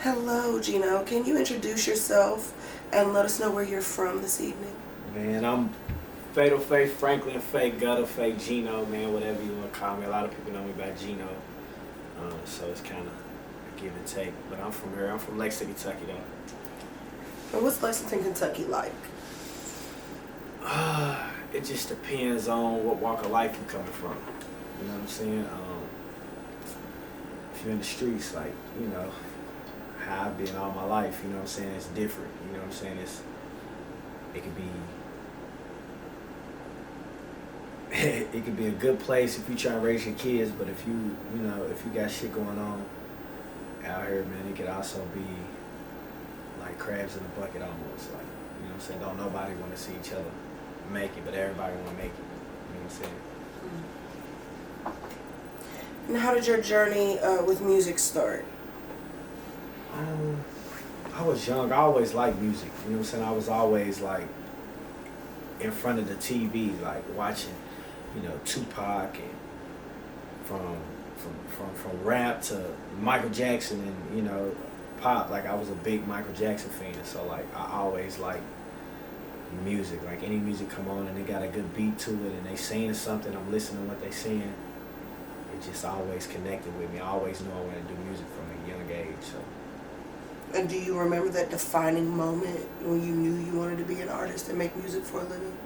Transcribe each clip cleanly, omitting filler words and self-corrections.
Hello, Gino. Can you introduce yourself and let us know where you're from this evening? Man, I'm Fatal Faith, Franklin Faith, Gutter Faith, Gino, man, whatever you want to call me. A lot of people know me by Gino, so it's kind of a give and take. But I'm from here. I'm from Lexington, Kentucky, though. And what's Lexington, Kentucky like? It just depends on what walk of life you're coming from. You know what I'm saying? If you're in the streets, like, you know, how I've been all my life, you know what I'm saying? It's different. You know what I'm saying? It could be it could be a good place if you try to raise your kids, but if you got shit going on out here, man, it could also be like crabs in a bucket almost. Like, you know what I'm saying? Don't nobody want to see each other make it, but everybody want to make it. You know what I'm saying? And how did your journey with music start? I was young. I always liked music. You know what I'm saying? I was always like in front of the TV, like watching, you know, Tupac and from rap to Michael Jackson and, you know, pop. Like, I was a big Michael Jackson fan, so like I always liked music. Like, any music come on and they got a good beat to it and they saying something, I'm listening to what they saying. It just always connected with me. I always knew I wanted to do music from a young age. So. And do you remember that defining moment when you knew you wanted to be an artist and make music for a living?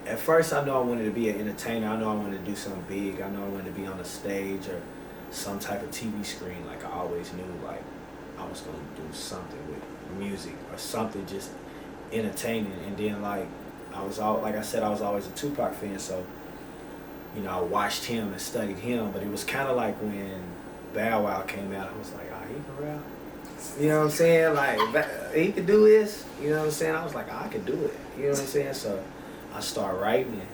At first, I know I wanted to be an entertainer. I know I wanted to do something big. I know I wanted to be on a stage or some type of TV screen. Like, I always knew, like, I was going to do something with music or something just entertaining. And then, like I was always a Tupac fan, so, you know, I watched him and studied him. But it was kind of like when Bow Wow came out, I was like, oh, he can rap. You know what I'm saying? Like, he could do this. You know what I'm saying? I was like, oh, I could do it. You know what I'm saying? So I started writing, and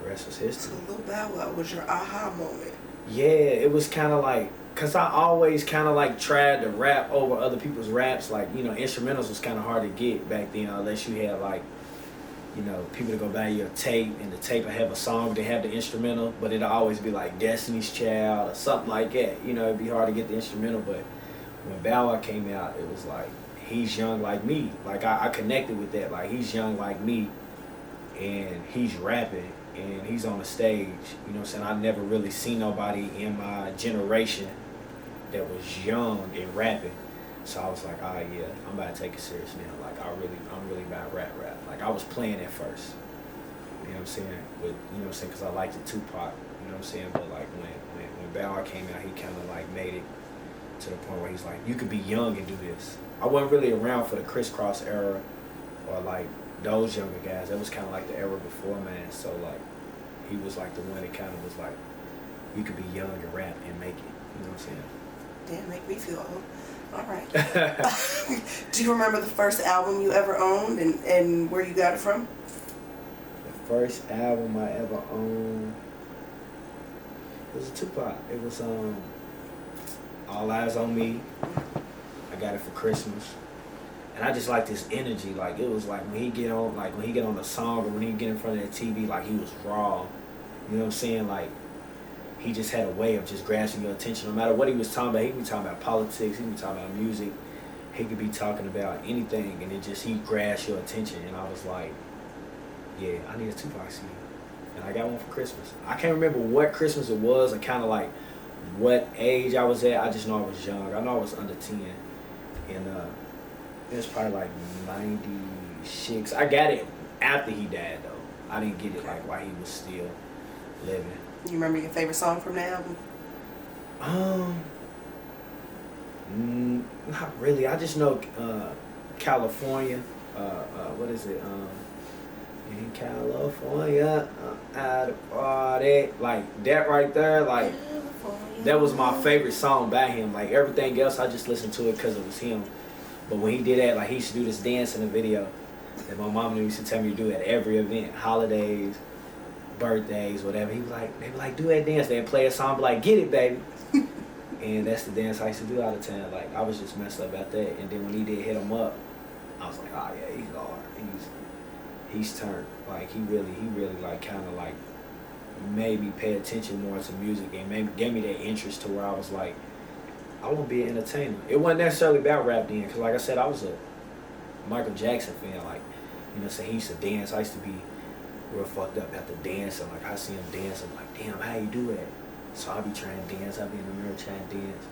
the rest was history. So Lil Bow Wow was your aha moment. Yeah, it was kind of like, because I always kind of like tried to rap over other people's raps. Like, you know, instrumentals was kind of hard to get back then unless you had, like, you know, people to go buy your tape, and the tape would have a song, they have the instrumental, but it'll always be like Destiny's Child or something like that. You know, it'd be hard to get the instrumental, but when Bow Wow came out, it was like, he's young like me. Like, I connected with that. Like, he's young like me, and he's rapping, and he's on the stage. You know what I'm saying? I never really seen nobody in my generation that was young and rapping. So I was like, oh yeah, I'm about to take it serious now. Like, I'm really about rap. Like, I was playing at first. You know what I'm saying? But, you know what I'm saying? Because I liked the Tupac. You know what I'm saying? But like when Bow Wow came out, he kind of like made it to the point where he's like, you could be young and do this. I wasn't really around for the crisscross era or like those younger guys. That was kind of like the era before mine. So like, he was like the one that kind of was like, you could be young and rap and make it. You know what I'm saying? Damn, make me feel old. All right. Do you remember the first album you ever owned and where you got it from? The first album I ever owned was a Tupac. It was All Eyes on Me. I got it for Christmas. And I just like this energy. Like, it was like when he get on the song or when he get in front of that TV, like, he was raw. You know what I'm saying? Like, he just had a way of just grasping your attention. No matter what he was talking about, he could be talking about politics, he could be talking about music, he could be talking about anything, and he grasped your attention. And I was like, yeah, I need a Tupac CD. And I got one for Christmas. I can't remember what Christmas it was or kind of like what age I was at. I just know I was young. I know I was under 10. And it was probably like 96. I got it after he died, though. I didn't get it like while he was still living. You remember your favorite song from the album? Not really. I just know California. What is it? In California, at a party. Like, that right there, like, that was my favorite song by him. Like, everything else, I just listened to it because it was him. But when he did that, like, he used to do this dance in the video that my mom used to tell me to do at every event, holidays, birthdays, whatever. They be like, do that dance. They'd play a song, be like, get it, baby. And that's the dance I used to do all the time. Like, I was just messed up about that. And then when he did Hit 'Em Up, I was like, oh yeah, he's hard. He's turned. Like, he really like kind of like made me pay attention more to music and maybe gave me that interest to where I was like, I want to be an entertainer. It wasn't necessarily about rap then, because like I said, I was a Michael Jackson fan. Like, you know, so he used to dance. I used to be real fucked up after dancing. Like, I see him dance, I'm like, damn, how you do that? So I'll be trying to dance. I'll be in the mirror trying to dance.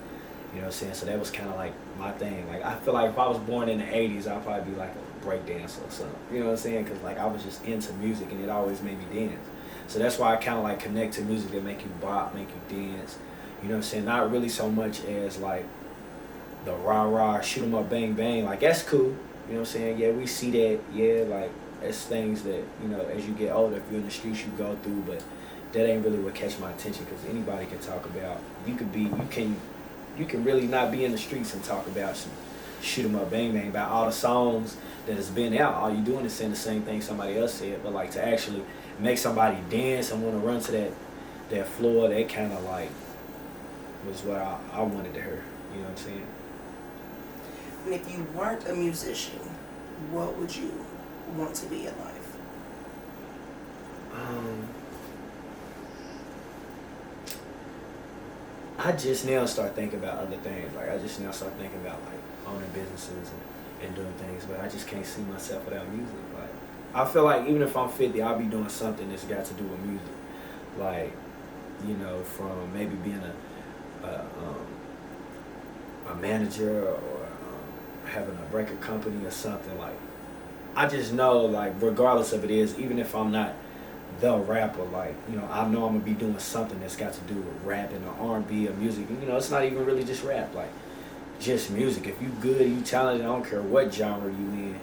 You know what I'm saying? So that was kind of like my thing. Like, I feel like if I was born in the 80s, I'd probably be like a break dancer or something. You know what I'm saying? Because, like, I was just into music, and it always made me dance. So that's why I kind of, like, connect to music that make you bop, make you dance. You know what I'm saying? Not really so much as, like, the rah-rah, shoot 'em up, bang, bang. Like, that's cool. You know what I'm saying? Yeah, we see that. Yeah, like, it's things that, you know, as you get older, if you're in the streets, you go through. But that ain't really what catch my attention, because anybody can talk about. You can really not be in the streets and talk about some shoot 'em up, bang, bang, about all the songs that has been out. All you doing is saying the same thing somebody else said. But, like, to actually make somebody dance and want to run to that floor, that kind of, like, was what I wanted to hear. You know what I'm saying? And if you weren't a musician, what would you want to be in life? I just now start thinking about other things. Like, I just now start thinking about, like, owning businesses and doing things, but I just can't see myself without music. Like, I feel like even if I'm 50, I'll be doing something that's got to do with music. Like, you know, from maybe being a manager, or having a record company or something. Like, I just know, like, regardless of it is, even if I'm not the rapper, like, you know, I know I'm gonna be doing something that's got to do with rapping or R&B or music. You know, it's not even really just rap, like, just music. If you good, you talented, I don't care what genre you in.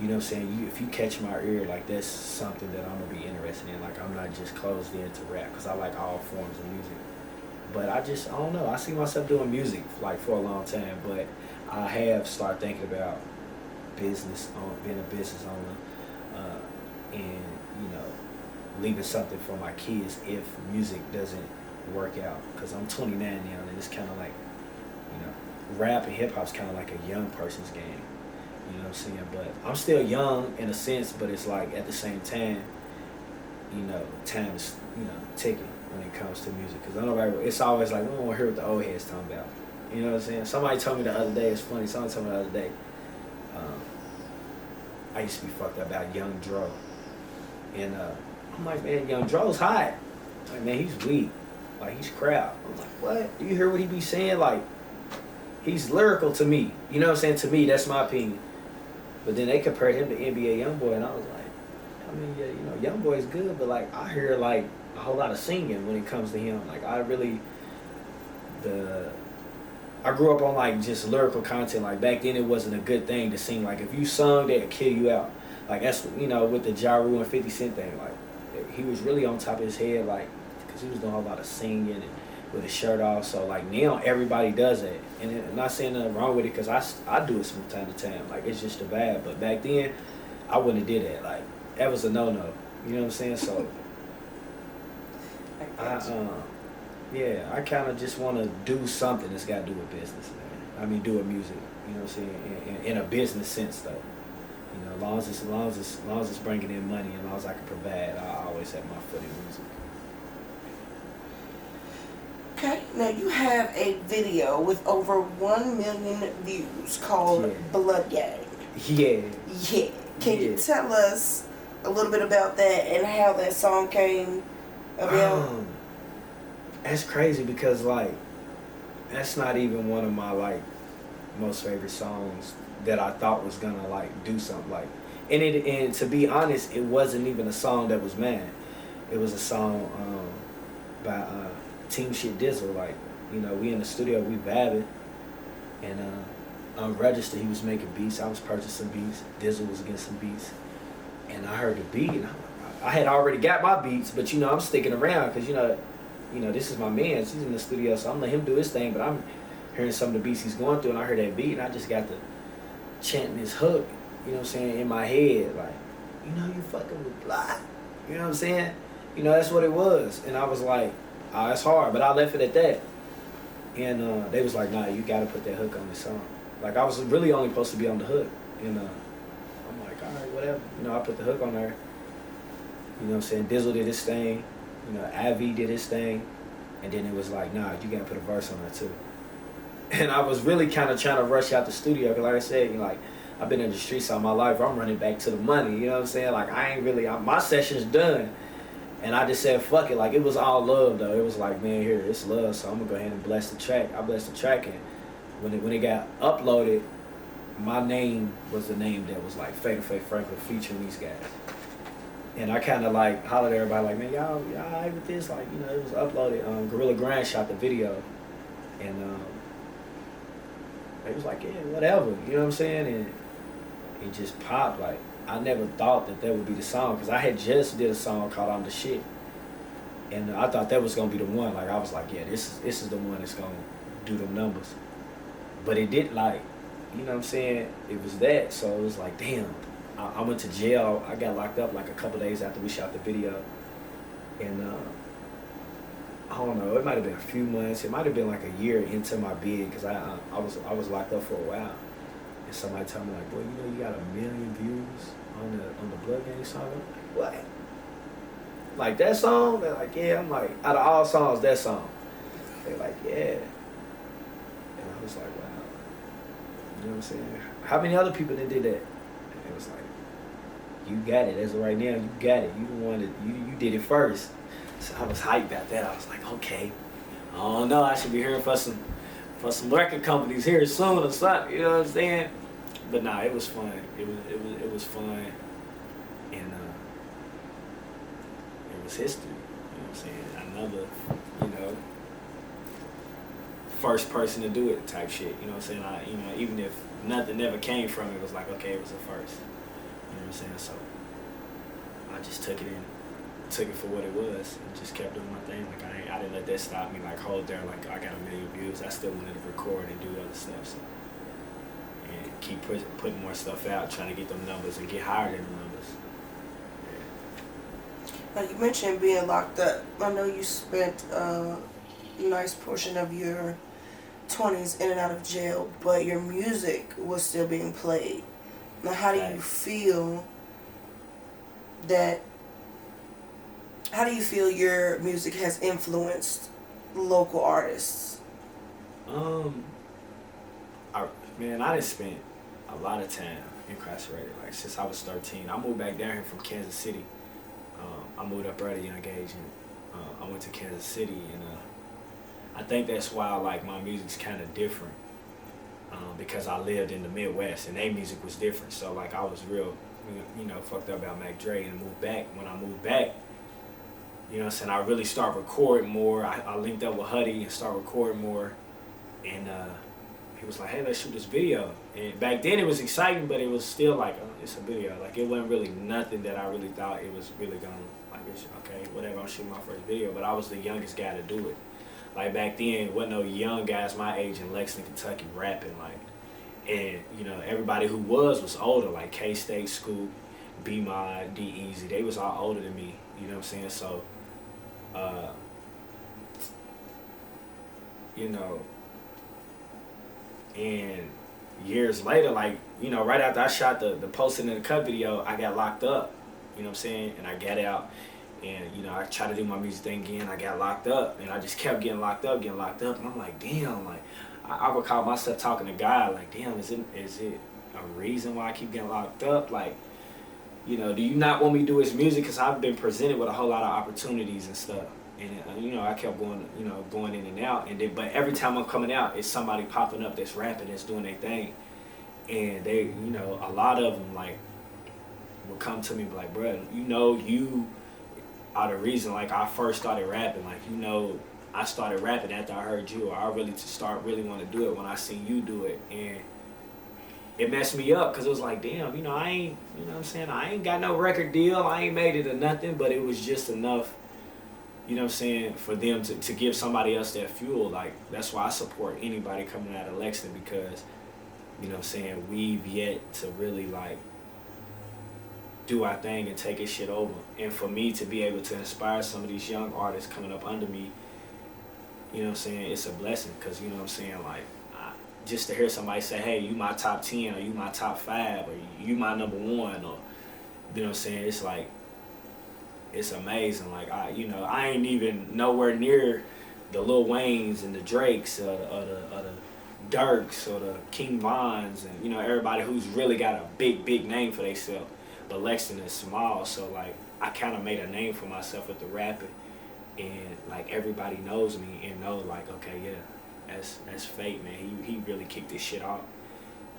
You know what I'm saying? If you catch my ear, like, that's something that I'm gonna be interested in. Like, I'm not just closed in to rap, because I like all forms of music. But I don't know. I see myself doing music, like, for a long time. But I have started thinking about being a business owner, and, you know, leaving something for my kids if music doesn't work out. Because I'm 29 now, and it's kind of like, you know, rap and hip hop's kind of like a young person's game. You know what I'm saying? But I'm still young in a sense, but it's like at the same time, you know, time is, you know, ticking when it comes to music. Because it's always like, we don't want to hear what the old heads talking about. You know what I'm saying? Somebody told me the other day, it's funny, somebody told me the other day, I used to be fucked up about Young Dro. And I'm like, man, Young Dro's hot. Like, man, he's weak. Like, he's crap. I'm like, what? Do you hear what he be saying? Like, he's lyrical to me. You know what I'm saying? To me, that's my opinion. But then they compared him to NBA Youngboy, and I was like, I mean, yeah, you know, Youngboy's good, but, like, I hear, like, a whole lot of singing when it comes to him. Like, I grew up on, like, just lyrical content. Like, back then it wasn't a good thing to sing. Like, if you sung, they'd kill you out. Like, that's, you know, with the Ja Rule and 50 Cent thing. Like, he was really on top of his head, like, because he was doing a whole lot of singing and with his shirt off. So, like, now everybody does it. And I'm not saying nothing wrong with it, because I do it from time to time. Like, it's just a vibe. But back then, I wouldn't have did that. Like, that was a no-no. You know what I'm saying? So, I kind of just want to do something that's got to do with business, man. I mean, do with music. You know what I'm saying? In a business sense, though. You know, as long as it's bringing in money, and as long as I can provide, I always have my foot in music. Okay, now you have a video with over 1 million views called Blood Gang. Yeah. Yeah. Can you tell us a little bit about that and how that song came about? That's crazy, because, like, that's not even one of my, like, most favorite songs that I thought was gonna, like, do something. Like, and to be honest, it wasn't even a song that was mine. It was a song by Team Shit Dizzle. Like, you know, we in the studio, we vibing, and on Register, he was making beats. I was purchasing beats. Dizzle was getting some beats, and I heard the beat, and I had already got my beats, but, you know, I'm sticking around because, you know, this is my man. He's in the studio, so I'm letting him do his thing, but I'm hearing some of the beats he's going through, and I heard that beat, and I just got to chanting his hook, you know what I'm saying, in my head, like, you know, you fucking with Blood. You know what I'm saying? You know, that's what it was. And I was like, oh, it's hard, but I left it at that. And they was like, nah, you gotta put that hook on this song. Like, I was really only supposed to be on the hook. And I'm like, all right, whatever. You know, I put the hook on there. You know what I'm saying? Dizzle did his thing. You know, Ivy did his thing. And then it was like, nah, you gotta put a verse on there too. And I was really kind of trying to rush out the studio because, like I said, you know, like I've been in the streets all my life. I'm running back to the money. You know what I'm saying? Like I ain't really my session's done, and I just said fuck it. Like it was all love though. It was like, man, here it's love. So I'm gonna go ahead and bless the track. I blessed the track, and when it got uploaded, my name was the name that was like Fatal Faith Franklin featuring these guys. And I kind of like hollered at everybody like, man, y'all alright with this? Like, you know, it was uploaded. Gorilla Grind shot the video, and they was like, yeah, whatever. You know what I'm saying? And it just popped. Like I never thought that would be the song because I had just did a song called "I'm the Shit," and I thought that was gonna be the one. Like I was like, yeah, this is the one that's gonna do the numbers. But it did like, you know what I'm saying? It was that. So it was like, damn. I went to jail. I got locked up like a couple days after we shot the video, and I don't know. It might have been a few months. It might have been like a year into my bid because I was locked up for a while, and somebody told me like, boy, you know you got 1 million views on the Blood Gang song. I'm like, what? Like that song? They're like, yeah. I'm like, out of all songs, that song. They're like, yeah. And I was like, wow. You know what I'm saying? How many other people that did that? And it was like, you got it. As of right now, you got it. You the one that you did it first. So I was hyped about that. I was like, okay. I don't know. I should be hearing for some record companies here soon or something. You know what I'm saying? But nah, it was fun. It was fun, and it was history. You know what I'm saying? Another, you know, first person to do it type shit. You know what I'm saying? Even if nothing ever came from it, it was like, okay, it was a first. You know what I'm saying? So I just took it for what it was, and just kept doing my thing. Like I didn't let that stop me. Like hold there, like I got 1 million views. I still wanted to record and do other stuff. So and keep putting more stuff out, trying to get them numbers and get higher than the numbers. Now you mentioned being locked up. I know you spent a nice portion of your 20s in and out of jail, but your music was still being played. Now, how do you feel your music has influenced local artists? I done spent a lot of time incarcerated. Like since I was 13, I moved back down here from Kansas City. I moved up at a young age, and I went to Kansas City, and I think that's why like my music's kind of different. Because I lived in the Midwest and their music was different. So like I was real, you know, fucked up about Mac Dre and moved back. When I moved back, you know what I'm saying, I really started recording more. I linked up with Huddy and started recording more. And he was like, hey, let's shoot this video. And back then it was exciting, but it was still like, it's a video. Like it wasn't really nothing that I really thought it was really gonna, like, okay, whatever, I'm shooting my first video. But I was the youngest guy to do it. Like back then, wasn't no young guys my age in Lexington, Kentucky rapping like, and you know everybody who was older, like K-State, Scoop, B-Mod, D-Easy. They was all older than me. You know what I'm saying? So, you know, and years later, like you know, right after I shot the Posted in the Cut video, I got locked up. You know what I'm saying? And I got out. And, you know, I tried to do my music thing again. I got locked up. And I just kept getting locked up. And I'm like, damn. Like, I recall myself talking to God, like, damn, is it a reason why I keep getting locked up? Like, you know, do you not want me to do his music? Because I've been presented with a whole lot of opportunities and stuff. And, you know, I kept going in and out. But every time I'm coming out, it's somebody popping up that's rapping, that's doing their thing. And they, you know, a lot of them, like, will come to me and be like, bro, you know, you are the reason like I first started rapping. Like, you know, I started rapping after I heard you, or I really want to do it when I seen you do it. And it messed me up because it was like, damn, you know, I ain't, you know what I'm saying, I ain't got no record deal, I ain't made it or nothing, but it was just enough, you know what I'm saying, for them to give somebody else that fuel. Like, that's why I support anybody coming out of Lexington, because, you know what I'm saying, we've yet to really like do our thing and take this shit over. And for me to be able to inspire some of these young artists coming up under me, you know what I'm saying, it's a blessing. Because, you know what I'm saying, like, just to hear somebody say, hey, you my top 10, or you my top 5, or you my number 1, or, you know what I'm saying, it's like, it's amazing. Like, I ain't even nowhere near the Lil Waynes and the Drakes, or the Dirks or the King Vons and, you know, everybody who's really got a big name for themselves. But Lexington is small, so like I kind of made a name for myself with the rapping, and like everybody knows me and know like, okay, yeah, that's Fate, man. He really kicked this shit off.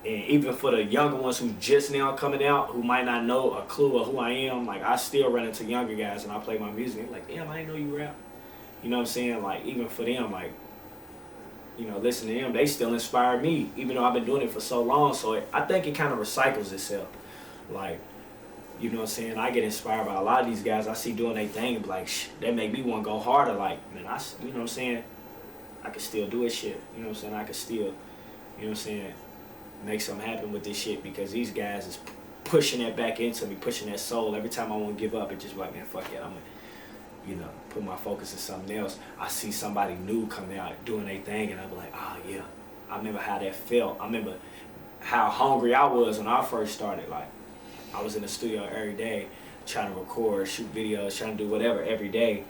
And even for the younger ones who just now coming out, who might not know a clue of who I am, like I still run into younger guys and I play my music. And they're like, damn, I didn't know you rap. You know what I'm saying? Like even for them, like, you know, listen to them, they still inspire me, even though I've been doing it for so long. So I think it kind of recycles itself. Like, you know what I'm saying? I get inspired by a lot of these guys I see doing their thing, and like, they make me want to go harder. Like, man, you know what I'm saying? I can still do it shit. You know what I'm saying? I can still, you know what I'm saying, make something happen with this shit, because these guys is pushing that back into me, pushing that soul. Every time I want to give up, it just like, man, fuck it, I'm gonna, you know, put my focus in something else. I see somebody new come out doing their thing, and I be like, oh yeah, I remember how that felt. I remember how hungry I was when I first started. Like, I was in the studio every day trying to record, shoot videos, trying to do whatever every day,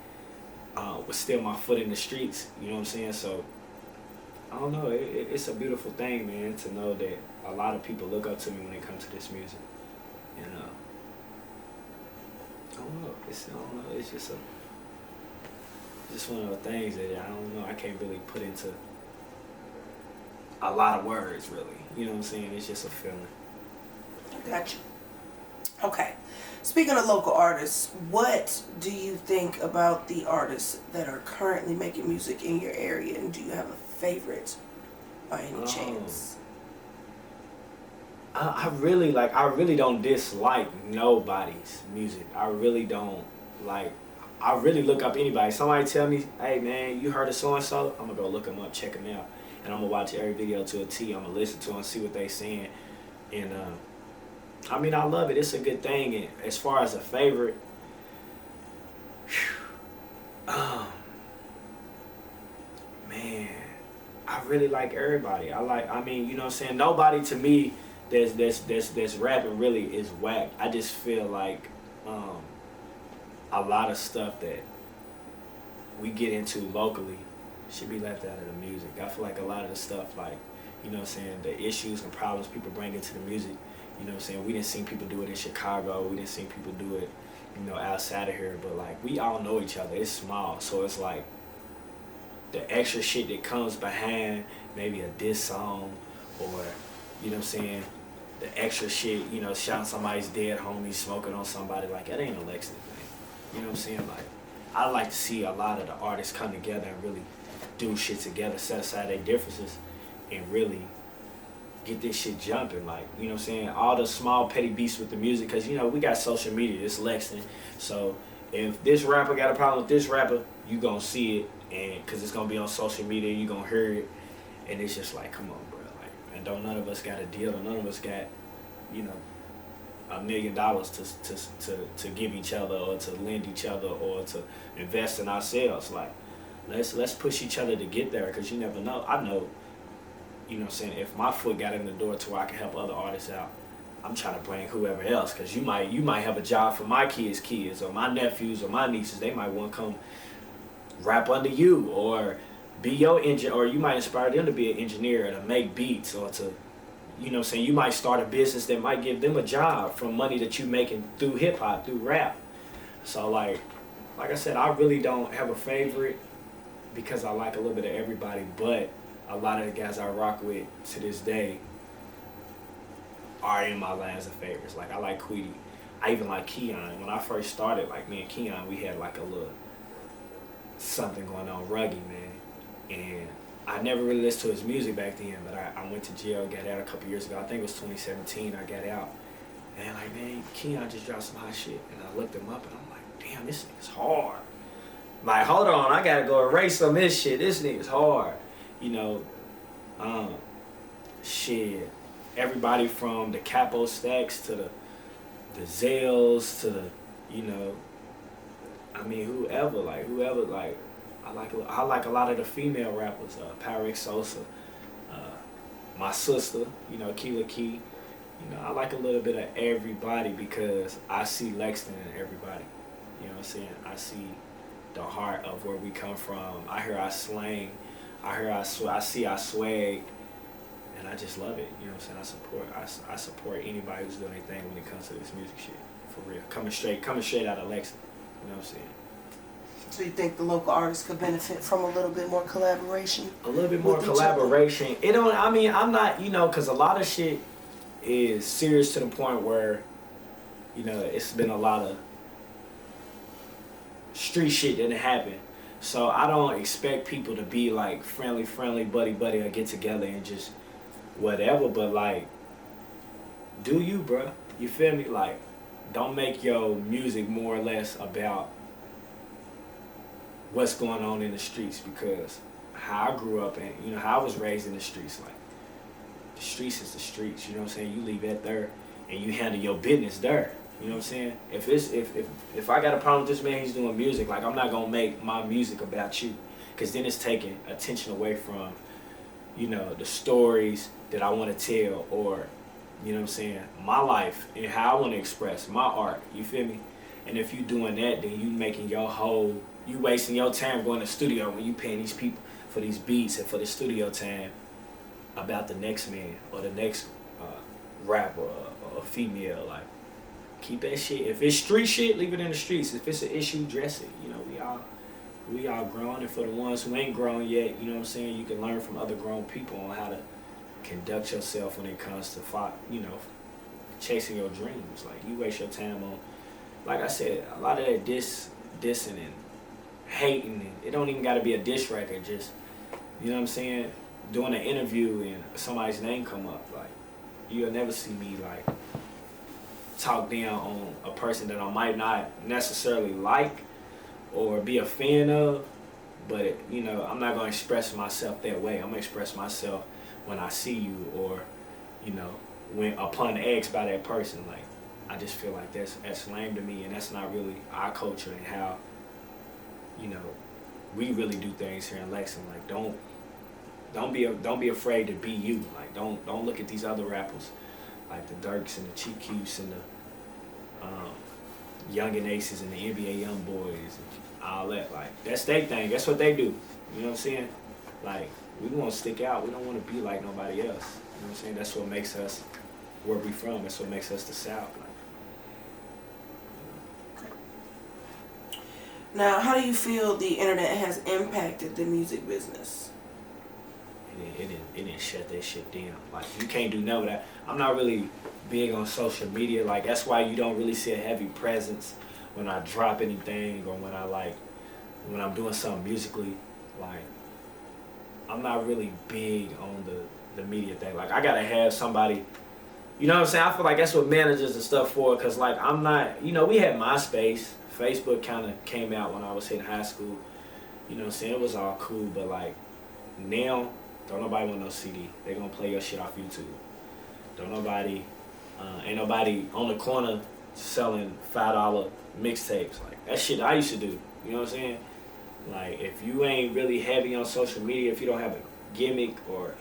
with still my foot in the streets, you know what I'm saying? So I don't know, it's a beautiful thing, man, to know that a lot of people look up to me when it comes to this music. And I don't know, it's just one of the things that I don't know, I can't really put into a lot of words, really. You know what I'm saying? It's just a feeling. Gotcha. Okay. Speaking of local artists, what do you think about the artists that are currently making music in your area, and do you have a favorite by any chance? I really don't dislike nobody's music. I really don't. Like, I really look up anybody. Somebody tell me, hey man, you heard of so and so? I'm gonna go look them up, check them out, and I'm gonna watch every video to a T. I'm gonna listen to them, see what they saying, and I mean, I love it. It's a good thing. And as far as a favorite, man, I really like everybody. I mean, you know what I'm saying? Nobody to me that's rapping really is whack. I just feel like a lot of stuff that we get into locally should be left out of the music. I feel like a lot of the stuff, like, you know what I'm saying, the issues and problems people bring into the music, you know what I'm saying, we didn't see people do it in Chicago, we didn't see people do it, you know, outside of here, but like, we all know each other. It's small, so it's like the extra shit that comes behind maybe a diss song, or, you know what I'm saying, the extra shit, you know, shouting somebody's dead homie, smoking on somebody, like, that ain't a Lexington thing. You know what I'm saying? Like, I like to see a lot of the artists come together and really do shit together, set aside their differences, and really get this shit jumping. Like, you know what I'm saying? All the small petty beefs with the music, because, you know, we got social media, it's Lexington. So if this rapper got a problem with this rapper, you gonna see it, and because it's gonna be on social media, you gonna hear it, and it's just like, come on, bro. Like, and don't none of us got a deal, none of us got, you know, $1 million to give each other, or to lend each other, or to invest in ourselves. Like, let's push each other to get there, because you never know. I know, you know what I'm saying, if my foot got in the door to where I can help other artists out, I'm trying to bring whoever else, because you might have a job for my kids, or my nephews, or my nieces. They might want to come rap under you, or be your engineer, or you might inspire them to be an engineer, to make beats, or to, you know what I'm saying, you might start a business that might give them a job from money that you making through hip hop, through rap. So like I said, I really don't have a favorite, because I like a little bit of everybody, but a lot of the guys I rock with to this day are in my lines of favorites. Like, I like Queedy. I even like Keon. When I first started, like, me and Keon, we had like a little something going on, ruggy, man. And I never really listened to his music back then, but I went to jail, got out a couple years ago. I think it was 2017 I got out. And like, man, Keon just dropped some hot shit. And I looked him up and I'm like, damn, this nigga's hard. Like, hold on, I gotta go erase some of this shit. This nigga's hard. You know, shit. Everybody from the Capo Stacks to the Zales to the, you know, I mean, whoever, like, I like a lot of the female rappers, Pyrex Sosa, my sister, you know, Keela Key. You know, I like a little bit of everybody, because I see Lexington in everybody. You know what I'm saying? I see the heart of where we come from. I hear our slang. I see our swag. and I just love it. You know what I'm saying? I support anybody who's doing anything when it comes to this music shit. For real. Coming straight out of Lexington. You know what I'm saying? So you think the local artists could benefit from a little bit more collaboration? A little bit more collaboration. It don't. I mean, I'm not. You know, because a lot of shit is serious to the point where, you know, it's been a lot of street shit that happen. So I don't expect people to be like friendly, buddy, or get together and just whatever. But like, do you, bruh? You feel me? Like, don't make your music more or less about what's going on in the streets, because how I grew up and, you know, how I was raised in the streets, like, the streets is the streets, you know what I'm saying? You leave that there and you handle your business there. You know what I'm saying? If I got a problem with this man, he's doing music, like, I'm not gonna make my music about you, because then it's taking attention away from, you know, the stories that I want to tell, or, you know what I'm saying, my life and how I want to express my art. You feel me? And if you doing that, then you wasting your time going to the studio when you paying these people for these beats and for the studio time about the next man or the next rapper or female. Like, keep that shit. If it's street shit, leave it in the streets. If it's an issue, dress it. You know, we all grown, and for the ones who ain't grown yet, you know what I'm saying, you can learn from other grown people on how to conduct yourself when it comes to you know, chasing your dreams. Like, you waste your time on, like I said, a lot of that dissing and hating, and it don't even gotta be a diss record, just, you know what I'm saying, doing an interview and somebody's name come up. Like, you'll never see me like talk down on a person that I might not necessarily like or be a fan of, but you know, I'm not gonna express myself that way. I'm gonna express myself when I see you, or, you know, when upon asked by that person. Like, I just feel like that's lame to me, and that's not really our culture and how, you know, we really do things here in Lexington. Like, don't be afraid to be you. Like, don't look at these other rappers, like the Dirks and the Chief Keefs and the Young and Aces and the NBA Young Boys and all that. Like, that's their thing. That's what they do. You know what I'm saying? Like, we want to stick out. We don't want to be like nobody else. You know what I'm saying? That's what makes us where we from. That's what makes us the South. Like, now, how do you feel the internet has impacted the music business? It didn't shut that shit down. Like, you can't do none of that. I'm not really big on social media. Like, that's why you don't really see a heavy presence when I drop anything, or when I'm doing something musically. Like, I'm not really big on the media thing. Like, I gotta have somebody, you know what I'm saying? I feel like that's what managers and stuff for, because, like, I'm not, you know, we had MySpace. Facebook kind of came out when I was in high school. You know what I'm saying? It was all cool, but, like, now, don't nobody want no CD. They gonna play your shit off YouTube. Don't nobody, ain't nobody on the corner selling $5 mixtapes. Like, that shit I used to do. You know what I'm saying? Like, if you ain't really heavy on social media, if you don't have a gimmick or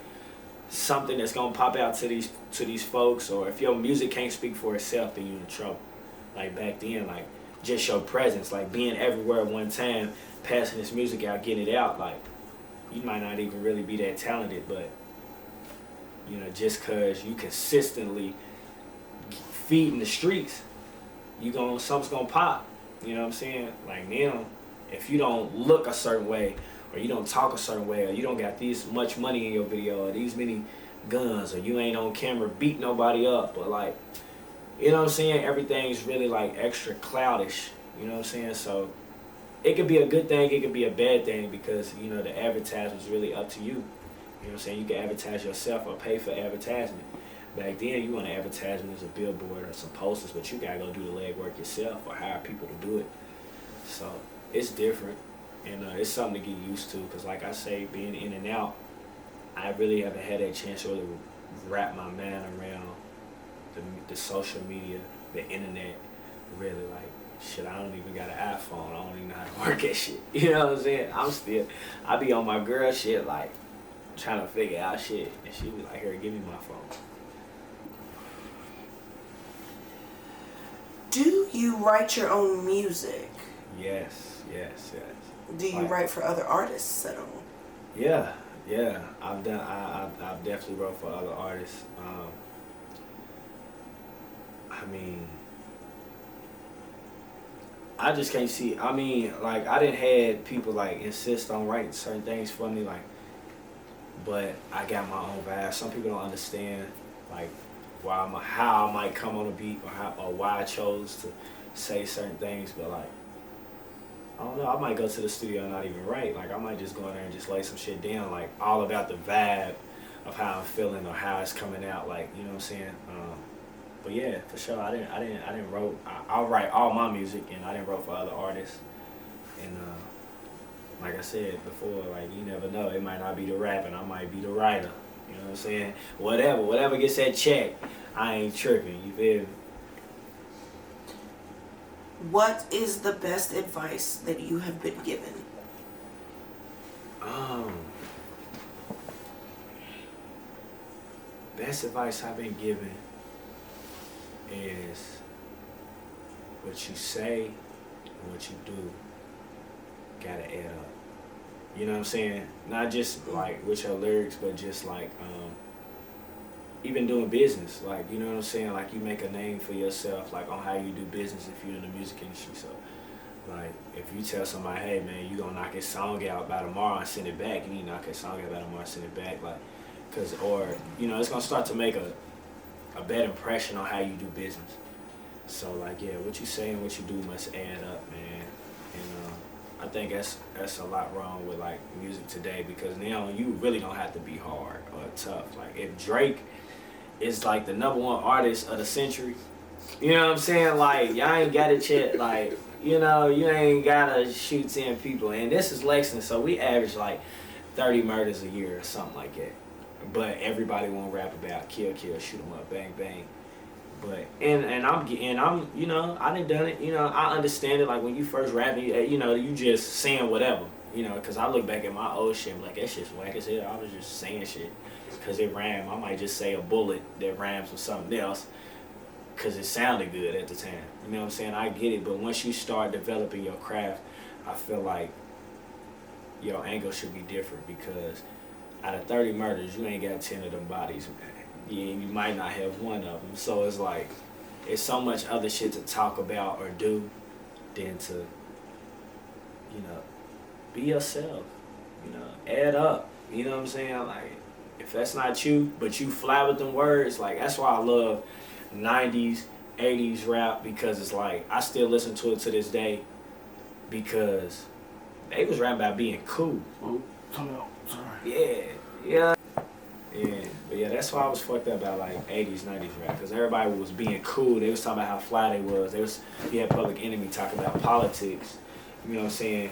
something that's gonna pop out to these folks, or if your music can't speak for itself, then you're in trouble. Like, back then, like, just your presence, like being everywhere at one time, passing this music out, getting it out, like, you might not even really be that talented, but, you know, just cause you consistently feeding the streets, something's gonna pop. You know what I'm saying? Like, now, if you don't look a certain way, or you don't talk a certain way, or you don't got this much money in your video, or these many guns, or you ain't on camera beat nobody up, or, like, you know what I'm saying, everything's really like extra cloudish. You know what I'm saying? So it could be a good thing, it could be a bad thing, because, you know, the advertisement's really up to you. You know what I'm saying? You can advertise yourself or pay for advertisement. Back then, you want to advertise as a billboard or some posters, but you gotta go do the legwork yourself or hire people to do it. So it's different, and it's something to get used to, because, like I say, being in and out, I really haven't had that chance to really wrap my mind around the social media, the internet, really. Like, shit, I don't even got an iPhone. I don't even know how to work that shit. You know what I'm saying? I be on my girl shit, like, trying to figure out shit, and she be like, here, give me my phone. Do you write your own music? Yes. Do you write for other artists at all? Yeah, Yeah, I've definitely wrote for other artists. I mean, I just can't see. I mean, like I didn't had people like insist on writing certain things for me, like, but I got my own vibe. Some people don't understand, like, how I might come on a beat or why I chose to say certain things, but like. I don't know, I might go to the studio and not even write. Like I might just go in there and just lay some shit down, like all about the vibe of how I'm feeling or how it's coming out, like, you know what I'm saying? But yeah, for sure, I didn't wrote. I'll write all my music, and I didn't wrote for other artists. And like I said before, like you never know, it might not be the rapping, I might be the writer. You know what I'm saying? Whatever gets that check, I ain't tripping. You feel me? What is the best advice that you have been given? Best advice I've been given is what you say and what you do gotta add up. You know what I'm saying? Not just like with your lyrics, but just like even doing business. Like, you know what I'm saying? Like you make a name for yourself, like on how you do business if you're in the music industry. So like if you tell somebody, hey man, you gonna knock this song out by tomorrow and send it back, you need to knock that song out by tomorrow and send it back, like, cause, or, you know, it's gonna start to make a bad impression on how you do business. So like, yeah, what you say and what you do must add up, man. And I think that's a lot wrong with like music today, because now you really don't have to be hard or tough. Like if Drake is like the #1 artist of the century, you know what I'm saying? Like y'all ain't got it yet. Like, you know, you ain't gotta shoot 10 people. And this is Lexington, so we average like 30 murders a year or something like that. But everybody won't rap about kill, shoot 'em up, bang, bang. But and I'm you know, I done it. You know, I understand it. Like when you first rapping, you know, you just saying whatever. You know, cause I look back at my old shit, like that shit's whack as hell. I was just saying shit, cause it rhymed. I might just say a bullet that rhymes with something else, cause it sounded good at the time. You know what I'm saying? I get it. But once you start developing your craft, I feel like your angle should be different, because out of 30 murders, you ain't got 10 of them bodies. Yeah, you might not have one of them. So it's like, it's so much other shit to talk about or do than to, you know, be yourself. You know, add up. You know what I'm saying? Like, if that's not you, but you fly with them words, like, that's why I love 90s, 80s rap, because it's like, I still listen to it to this day, because they was rapping about being cool. Oh, sorry. Yeah. But yeah, that's why I was fucked up about like 80s, 90s rap, because everybody was being cool. They was talking about how fly they was. You had Public Enemy talking about politics. You know what I'm saying?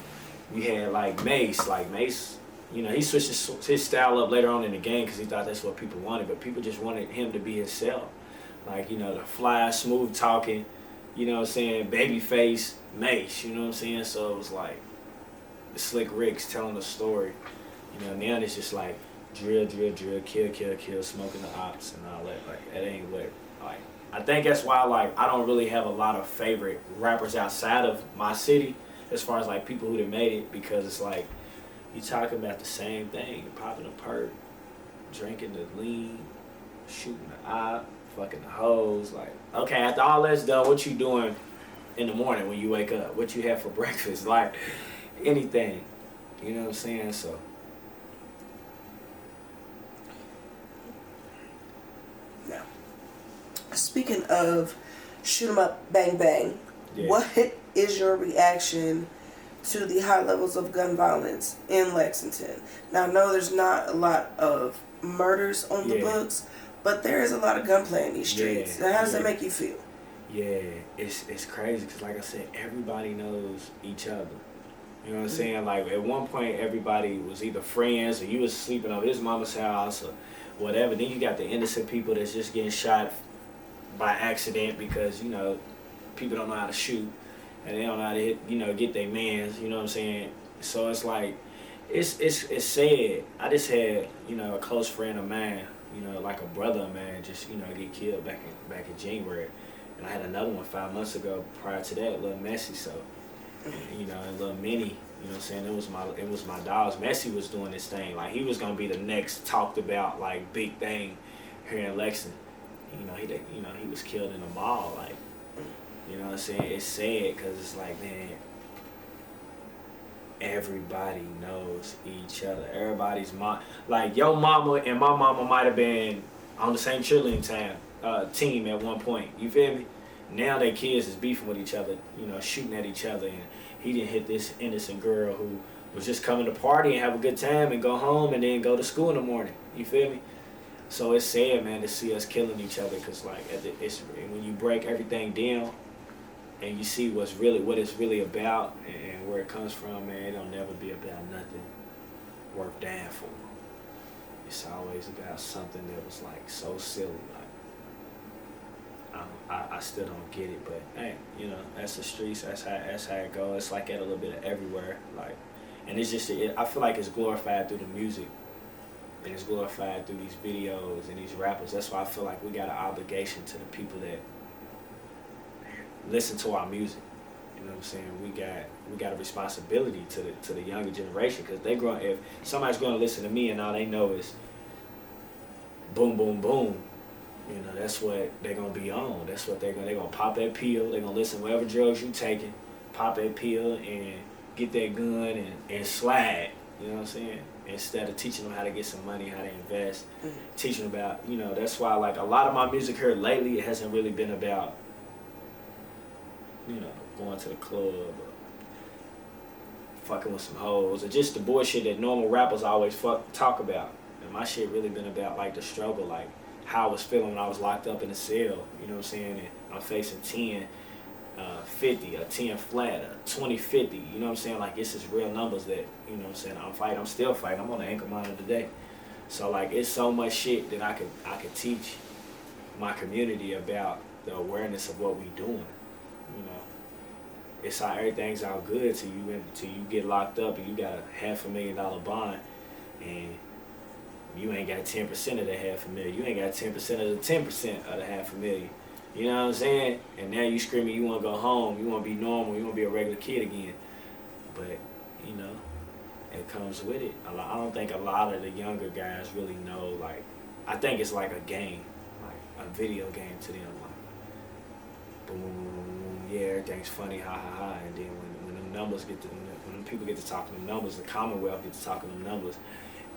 We had like Mace, you know, he switched his style up later on in the game because he thought that's what people wanted, but people just wanted him to be himself. Like, you know, the fly, smooth talking, you know what I'm saying, baby face, Mace, you know what I'm saying? So it was like the Slick Ricks telling the story. You know, now it's just like drill, kill, smoking the ops and all that. Like, that ain't what, like, I think that's why, like, I don't really have a lot of favorite rappers outside of my city, as far as like people who done made it, because it's like, you talking about the same thing. You're popping a perk, drinking the lean, shooting the op, fucking the hoes. Like, okay, after all that's done, what you doing in the morning when you wake up? What you have for breakfast? Like, anything. You know what I'm saying? So. Now, speaking of shoot 'em up, bang, bang, Yeah. what is your reaction to the high levels of gun violence in Lexington? Now, I know there's not a lot of murders on the books, but there is a lot of gunplay in these streets. Now, how does that make you feel? Yeah, it's crazy, because like I said, everybody knows each other. You know what I'm saying? Like, at one point, everybody was either friends, or you was sleeping over his mama's house, or whatever. Then you got the innocent people that's just getting shot by accident because, you know, people don't know how to shoot. And they don't know how to hit, you know, get their mans, you know what I'm saying? So it's like, it's sad. I just had, you know, a close friend of mine, you know, like a brother of mine, just, you know, get killed back in January. And I had another one 5 months ago prior to that, a little messy, so, you know, a little mini You know what I'm saying? It was my dogs. Messi was doing this thing. Like, he was gonna be the next talked about like big thing here in Lexington. He was killed in a mall. Like, you know what I'm saying? It's sad because it's like, man, everybody knows each other. Everybody's like your mama and my mama might have been on the same cheerleading team at one point. You feel me? Now their kids is beefing with each other, shooting at each other, and he didn't hit this innocent girl who was just coming to party and have a good time and go home and then go to school in the morning. You feel me? So it's sad, man, to see us killing each other, because like when you break everything down and you see what it's really about and where it comes from, man, it'll never be about nothing worth dying for. It's always about something that was like so silly. Like, I still don't get it, but hey, that's the streets. That's how it goes. It's like that a little bit of everywhere. Like, and it's just I feel like it's glorified through the music, and it's glorified through these videos and these rappers. That's why I feel like we got an obligation to the people that listen to our music. You know what I'm saying? We got a responsibility to the younger generation, because if somebody's going to listen to me and all they know is boom, boom, boom, that's what they're going to be on. That's what they're going to pop that pill. They're going to listen to whatever drugs you taking, pop that pill and get that gun and slide. You know what I'm saying? Instead of teaching them how to get some money, how to invest, teaching them about, that's why like a lot of my music here lately, it hasn't really been about, going to the club or fucking with some hoes or just the bullshit that normal rappers always talk about. And my shit really been about like the struggle, like how I was feeling when I was locked up in a cell, you know what I'm saying? And I'm facing 10, 50, a 10 flat, a 20, 50, you know what I'm saying? Like, this is real numbers that, you know what I'm saying, I'm still fighting. I'm on the ankle monitor today. So like, it's so much shit that I could teach my community about the awareness of what we doing. It's how everything's all good till you get locked up and you got a $500,000 bond and you ain't got 10% of the $500,000. You ain't got 10% of the 10% of the $500,000. You know what I'm saying? And now you screaming you want to go home, you want to be normal, you want to be a regular kid again. But, it comes with it. I don't think a lot of the younger guys really know, like, I think it's like a game, like a video game to them. Like, boom, yeah, everything's funny, ha ha ha. And then when them numbers when people get to talking them numbers, the Commonwealth gets to talking them numbers,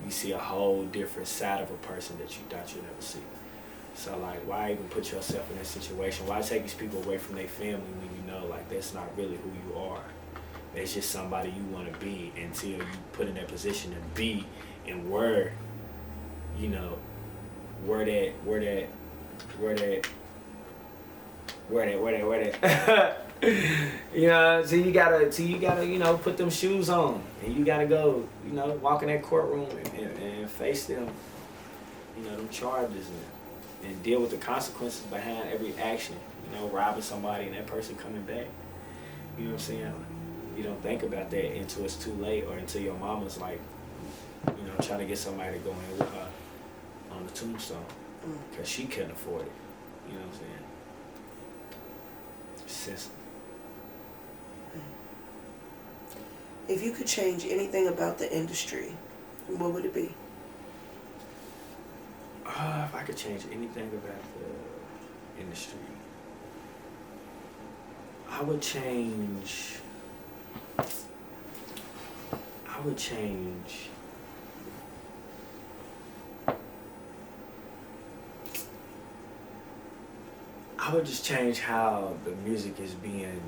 you see a whole different side of a person that you thought you'd never see. So like, why even put yourself in that situation? Why take these people away from their family when you know like that's not really who you are? That's just somebody you want to be until you put in that position to be, and where so you gotta put them shoes on and you gotta go walk in that courtroom and face them them charges and deal with the consequences behind every action, robbing somebody and that person coming back. You know what I'm saying? You don't think about that until it's too late, or until your mama's like trying to get somebody to go in with her on the tombstone because she couldn't afford it. You know what I'm saying? System. If you could change anything about the industry, what would it be? If I could change anything about the industry, I would change just change how the music is being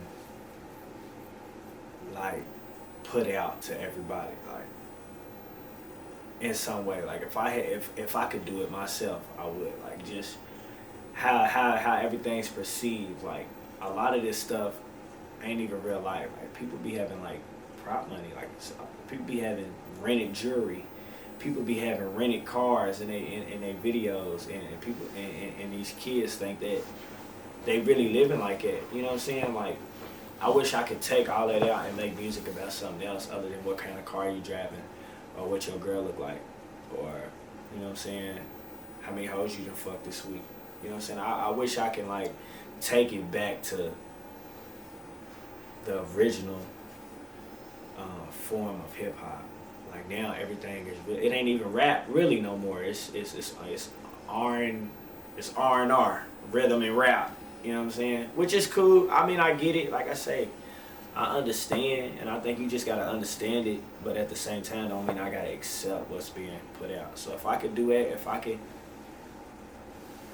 like put out to everybody, like in some way. Like if I could do it myself, I would. Like just how everything's perceived. Like a lot of this stuff ain't even real life. Like people be having like prop money. Like people be having rented jewelry. People be having rented cars in their videos, and people and these kids think that they really living like that. You know what I'm saying? Like, I wish I could take all that out and make music about something else other than what kind of car you driving, or what your girl look like, or you know what I'm saying, how many hoes you done fucked this week. You know what I'm saying? I wish I can like take it back to the original form of hip hop. Like now everything is it ain't even rap really no more. It's R&R, rhythm and rap. You know what I'm saying? Which is cool. I mean, I get it. Like I say, I understand, and I think you just gotta understand it. But at the same time, don't mean I gotta accept what's being put out. So if I could do that, if I could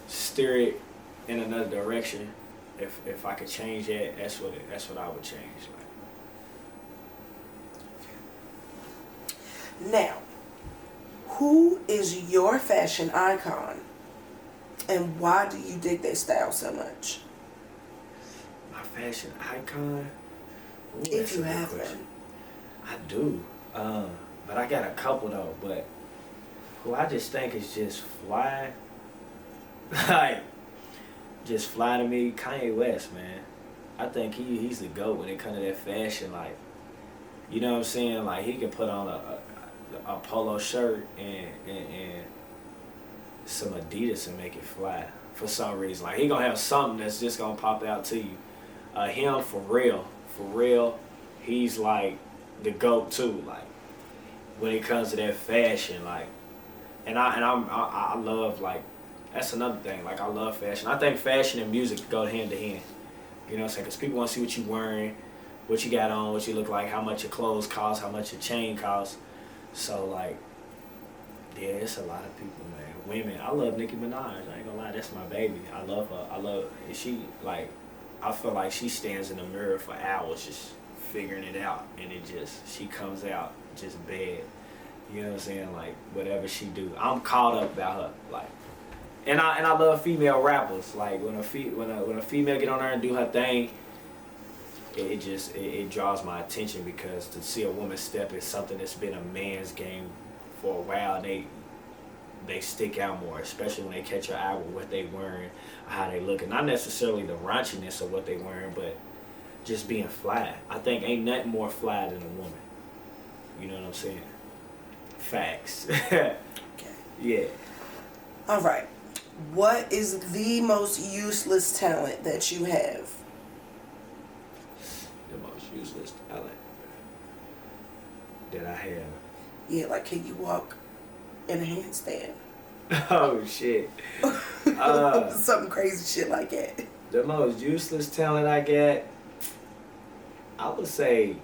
steer it in another direction, if I could change that, that's what I would change. Like. Now, who is your fashion icon, and why do you dig their style so much? My fashion icon? Ooh, if you have one. I do, but I got a couple though. But who I just think is just fly, like just fly to me. Kanye West, man. I think he's the GOAT when it comes to that fashion. Like, you know what I'm saying? Like he can put on a polo shirt and some Adidas and make it fly for some reason. Like he gonna have something that's just gonna pop out to you. Him for real, he's like the GOAT too. Like when it comes to that fashion, like, and I love, like, that's another thing. Like I love fashion. I think fashion and music go hand to hand. You know what I'm saying? Because people want to see what you wearing, what you got on, what you look like, how much your clothes cost, how much your chain costs. So like, yeah, it's a lot of people, man. Women, I love Nicki Minaj. I ain't gonna lie, that's my baby. I love her. She, like, I feel like she stands in the mirror for hours just figuring it out, and she comes out just bad. You know what I'm saying? Like whatever she do, I'm caught up about her. Like, and I love female rappers. Like when a female get on there and do her thing, it draws my attention, because to see a woman step is something that's been a man's game for a while. They stick out more, especially when they catch your eye with what they wearing, how they looking. Not necessarily the raunchiness of what they wearing, but just being fly. I think ain't nothing more fly than a woman. You know what I'm saying? Facts. Okay. Yeah. All right. What is the most useless talent that you have? The most useless talent that I have. Yeah, like can you walk in a handstand? Oh shit. Something crazy shit like that. The most useless talent I get, I would say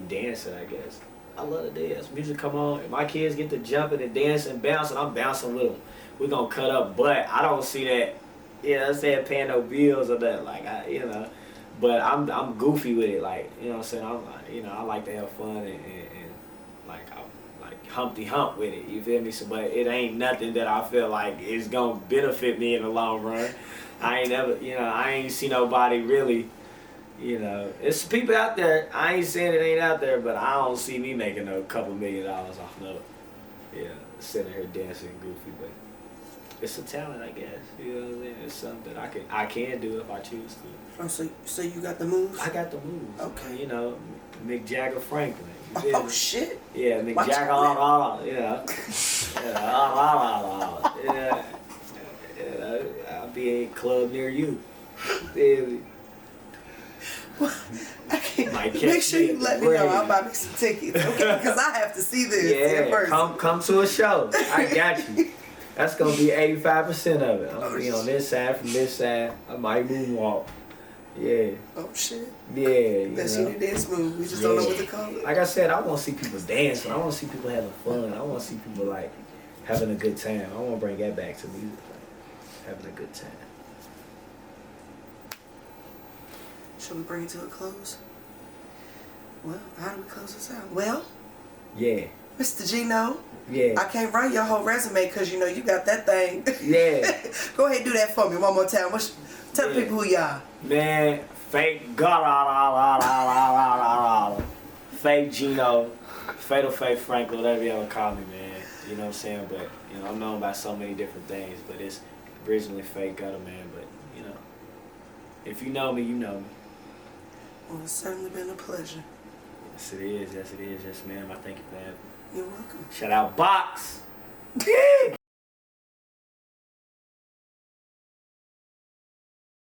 dancing, I guess. I love to dance. Music come on, if my kids get to jumping and dancing and bouncing, I'm bouncing with them. We're gonna cut up, but I don't see that, you know, I'm saying, paying no bills or that, like, but I'm goofy with it, like, you know what I'm saying, I like to have fun and like, I like Humpty Hump with it, you feel me? So, but it ain't nothing that I feel like is gonna benefit me in the long run. I ain't see nobody really, it's people out there. I ain't saying it ain't out there, but I don't see me making a couple $1 million off of it. Sitting here dancing goofy, but it's a talent, I guess. You know what I'm saying? It's something that I can do if I choose to. Oh, so you got the moves? I got the moves. Okay. Mick Jagger Franklin. Oh shit. Yeah, Mick Watch Jagger. I'll be a club near you. I can't. Make sure you let me know. I'll buy me some tickets, okay? Because I have to see this in person. Come to a show. I got you. That's gonna be 85% of it. I'm gonna be on this side, from this side. I might moonwalk. Yeah. Oh shit. Yeah. That's your new dance move. We just don't know what to call it. Like I said, I want to see people dancing. I want to see people having fun. I want to see people like having a good time. I want to bring that back to music. Like, having a good time. Should we bring it to a close? Well, how do we close this out? Well, yeah. Mr. Gino. Yeah. I can't write your whole resume because you got that thing. Yeah. Go ahead and do that for me one more time. Tell people who you are. Man, fake fake Gino, Fatal Faith Franklin, whatever you ever call me, man. You know what I'm saying? But I'm known by so many different things. But it's originally fake gutter, man. But if you know me, you know me. Well, it's certainly been a pleasure. Yes, it is. Yes, it is. Yes, ma'am. I thank you for having me. You're welcome. Shout out Box.